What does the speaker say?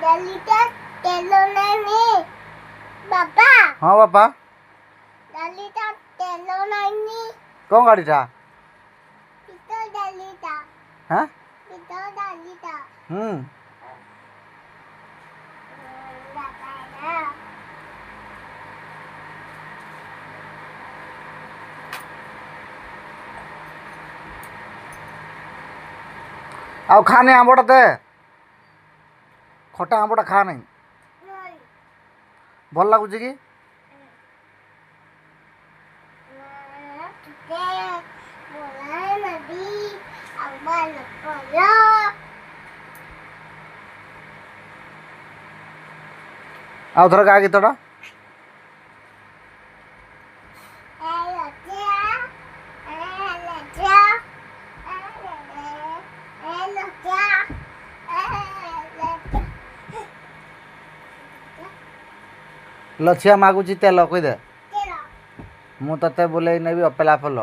ଡାଲିଟା ତେଲ ନାହିଁ ବାପା। ହଁ ବାପା ଡାଲିଟା ତେଲ ନାହିଁ। କଣ ଗାଡ଼ିଟା? ପିତ ଡାଲିଟା। হ্যাঁ ପିତ ଡାଲିଟା। হুম ଆଉ ଖାନି ଆମ୍ବଟା ଦେ ଖଟା ଆମ୍ବଟା ଖା ନାହିଁ ଭଲ ଲାଗୁଛି କି? ଆଉ ଥର ଗା ଗୀତଟା ଲଛିଆ ମାଗୁଛି ତେଲ କହିଦେ ମୁଁ ତତେ ବୁଲେଇ ନେବି ଅପେଲା ଫୁଲ।